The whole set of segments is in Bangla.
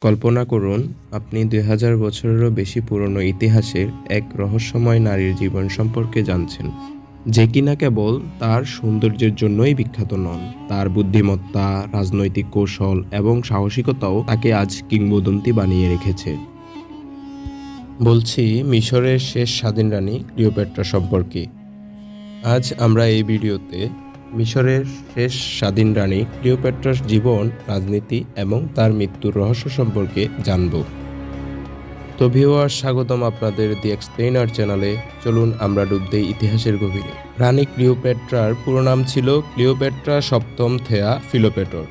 কল্পনা করুন, আপনি ২০০০ বছরেরও বেশি পুরনো ইতিহাসের এক রহস্যময় নারীর জীবন সম্পর্কে জানছেন, যে কিনা কেবল তার সৌন্দর্যের জন্যই বিখ্যাত নন। তার বুদ্ধিমত্তা, রাজনৈতিক কৌশল এবং সাহসিকতাও তাকে আজ কিংবদন্তি বানিয়ে রেখেছে। বলছি মিশরের শেষ স্বাধীন রানী ক্লিওপেট্রা সম্পর্কে। আজ আমরা এই ভিডিওতে মিশরের শেষ স্বাধীন রানী ক্লিওপেট্রার জীবন, রাজনীতি এবং তার মৃত্যুর রহস্য সম্পর্কে জানব। তো ভিউয়ার্স, স্বাগতম আপনাদের দি এক্সপ্লেইনার চ্যানেলে। চলুন আমরা ডুব দেই ইতিহাসের গভীরে। রানী ক্লিওপেট্রার পুরো নাম ছিল ক্লিওপেট্রা সপ্তম থেয়া ফিলোপেটর।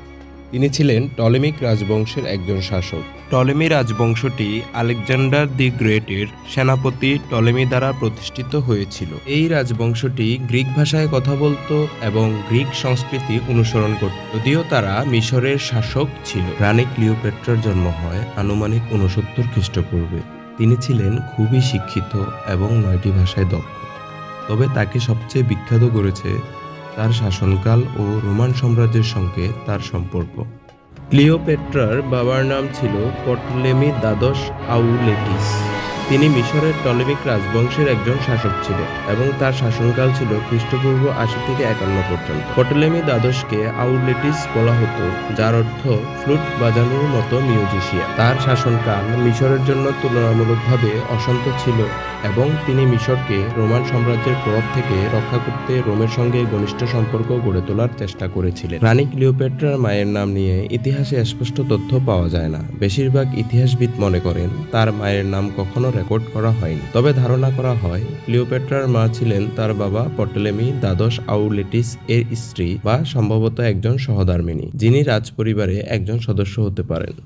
তিনি ছিলেন টলেমিক রাজবংশের একজন শাসক। টলেমি রাজবংশটি আলেকজান্ডার দি গ্রেটের সেনাপতি টলেমি দ্বারা প্রতিষ্ঠিত হয়েছিল। এই রাজবংশটি গ্রিক ভাষায় কথা বলতো এবং গ্রিক সংস্কৃতি অনুসরণ করত, যদিও তারা মিশরের শাসক ছিল। রানী ক্লিওপেট্রার জন্ম হয় আনুমানিক 69 খ্রিস্টপূর্বে। তিনি ছিলেন খুবই শিক্ষিত এবং 9টি ভাষায় দক্ষ। তবে তাকে সবচেয়ে বিখ্যাত করেছে তার শাসনকাল ও রোমান সাম্রাজ্যের সঙ্গে তার সম্পর্ক। ক্লিওপেট্রার বাবার নাম ছিল পটলেমি দ্বাদশ আউলেটিস। তিনি মিশরের টলেমিক রাজবংশের একজন শাসক ছিলেন এবং তার শাসনকাল ছিল খ্রিস্টপূর্ব 80 থেকে 51 পর্যন্ত। পটলেমি দ্বাদশকে আউলেটিস বলা হতো, যার অর্থ ফ্লুট বাজানোর মতো মিউজিশিয়ান। তার শাসনকাল মিশরের জন্য তুলনামূলকভাবে অশান্ত ছিল এবং তিনি মিশরকে রোমান সাম্রাজ্যের প্রভাব থেকে রক্ষা করতে রোমের সঙ্গে ঘনিষ্ঠ সম্পর্ক গড়ে তোলার চেষ্টা করেছিলেন। রানী ক্লিওপেট্রার মায়ের নাম নিয়ে ইতিহাসে স্পষ্ট তথ্য পাওয়া যায় না। বেশিরভাগ ইতিহাসবিদ মনে করেন তার মায়ের নাম কখনো রেকর্ড করা হয়নি। তবে ধারণা করা হয় ক্লিওপেট্রার মা ছিলেন তার বাবা পটলেমি দ্বাদশ আউলেটিস এর স্ত্রী বা সম্ভবত একজন সহধর্মিণী, যিনি রাজপরিবারে একজন সদস্য হতে পারেন।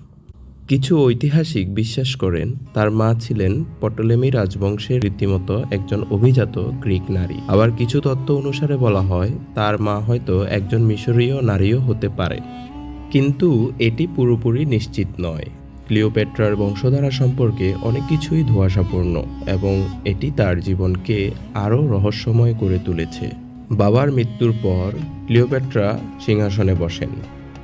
কিছু ঐতিহাসিক বিশ্বাস করেন তার মা ছিলেন পটলেমি রাজবংশের রীতিমতো একজন অভিজাত গ্রিক নারী। আবার কিছু তত্ত্ব অনুসারে বলা হয় তার মা হয়তো একজন মিশরীয় নারীও হতে পারে, কিন্তু এটি পুরোপুরি নিশ্চিত নয়। ক্লিওপেট্রার বংশধারা সম্পর্কে অনেক কিছুই ধোঁয়াশাপূর্ণ এবং এটি তার জীবনকে আরও রহস্যময় করে তুলেছে। বাবার মৃত্যুর পর ক্লিওপেট্রা সিংহাসনে বসেন।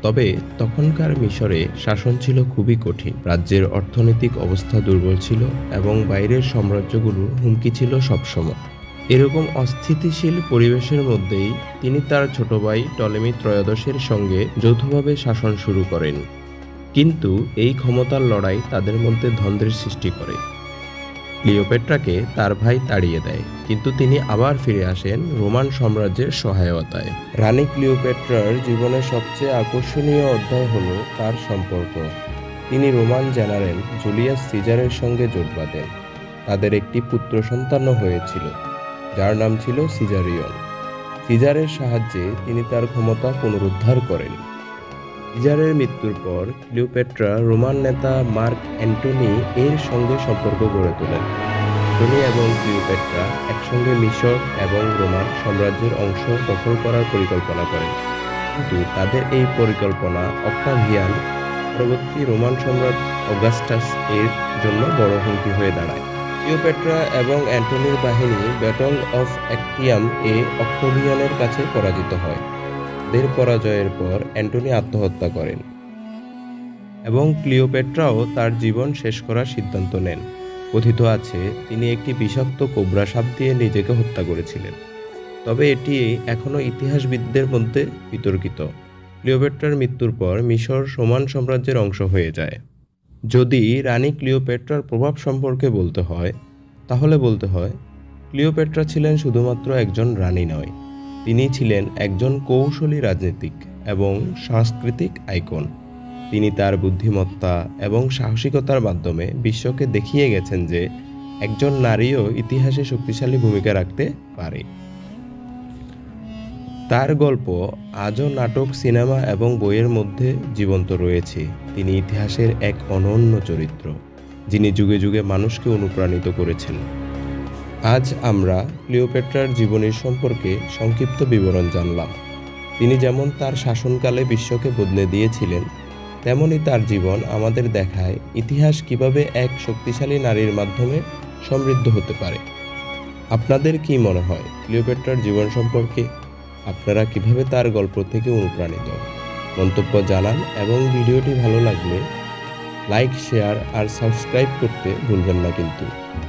তবে তখনকার মিশরে শাসন ছিল খুবই কঠিন। রাজ্যের অর্থনৈতিক অবস্থা দুর্বল ছিল এবং বাইরের সাম্রাজ্যগুলোর হুমকি ছিল সবসময়। এরকম অস্থিতিশীল পরিবেশের মধ্যেই তিনি তার ছোট ভাই টলেমি ত্রয়োদশের সঙ্গে যৌথভাবে শাসন শুরু করেন। কিন্তু এই ক্ষমতার লড়াই তাদের মধ্যে দ্বন্দ্বের সৃষ্টি করে। ক্লিওপেট্রাকে তার ভাই তাড়িয়ে দেয়, কিন্তু তিনি আবার ফিরে আসেন রোমান সাম্রাজ্যের সহায়তায়। রানী ক্লিওপেট্রার জীবনের সবচেয়ে আকর্ষণীয় অধ্যায় হল তার সম্পর্ক। তিনি রোমান জেনারেল জুলিয়াস সিজারের সঙ্গে জোট বাঁধেন। তাদের একটি পুত্র সন্তানও হয়েছিল, যার নাম ছিল সিজারিয়ন। সিজারের সাহায্যে তিনি তার ক্ষমতা পুনরুদ্ধার করেন। সিজারের মৃত্যুর পর ক্লিওপেট্রা রোমান নেতা মার্ক অ্যান্টনি এর সঙ্গে সম্পর্ক গড়ে তোলেন। অ্যান্টনি এবং ক্লিওপেট্রা একসঙ্গে মিশর এবং রোমান সাম্রাজ্যের অংশ দখল করার পরিকল্পনা করেন, কিন্তু তাদের এই পরিকল্পনা অক্টাভিয়ান, পরবর্তী রোমান সম্রাট অগাস্টাস এর জন্য বড় হুমকি হয়ে দাঁড়ায়। ক্লিওপেট্রা এবং অ্যান্টনির বাহিনী ব্যাটল অফ অ্যাক্টিয়াম এ অক্টাভিয়ানের কাছে পরাজিত হয়। এর পরাজয়ের পর অ্যান্টনি আত্মহত্যা করেন এবং ক্লিওপেট্রাও তার জীবন শেষ করার সিদ্ধান্ত নেন। কথিত আছে তিনি একটি বিষাক্ত কোবরা সাপ দিয়ে নিজেকে হত্যা করেছিলেন, তবে এটি এখনও ইতিহাসবিদদের মধ্যে বিতর্কিত। ক্লিওপেট্রার মৃত্যুর পর মিশর রোমান সাম্রাজ্যের অংশ হয়ে যায়। যদি রানী ক্লিওপেট্রার প্রভাব সম্পর্কে বলতে হয়, তাহলে বলতে হয় ক্লিওপেট্রা ছিলেন শুধুমাত্র একজন রানী নয়, তিনি ছিলেন একজন কৌশলী রাজনীতিক এবং সাংস্কৃতিক আইকন। তিনি তার বুদ্ধিমত্তা এবং সাহসিকতার মাধ্যমে বিশ্বকে দেখিয়ে গেছেন যে একজন নারীও ইতিহাসে শক্তিশালী ভূমিকা রাখতে পারে। তার গল্প আজও নাটক, সিনেমা এবং বইয়ের মধ্যে জীবন্ত রয়েছে। তিনি ইতিহাসের এক অনন্য চরিত্র, যিনি যুগে যুগে মানুষকে অনুপ্রাণিত করেছেন। আজ আমরা ক্লিওপেট্রার জীবনের সম্পর্কে সংক্ষিপ্ত বিবরণ জানলাম। তিনি যেমন তার শাসনকালে বিশ্বকে বদলে দিয়েছিলেন, তেমনি তার জীবন আমাদের দেখায় ইতিহাস কিভাবে এক শক্তিশালী নারীর মাধ্যমে সমৃদ্ধ হতে পারে। আপনাদের কি মনে হয় ক্লিওপেট্রার জীবন সম্পর্কে? আপনারা কিভাবে তার গল্প থেকে অনুপ্রাণিত? মন্তব্য জানান এবং ভিডিওটি ভালো লাগলে লাইক, শেয়ার আর সাবস্ক্রাইব করতে ভুলবেন না কিন্তু।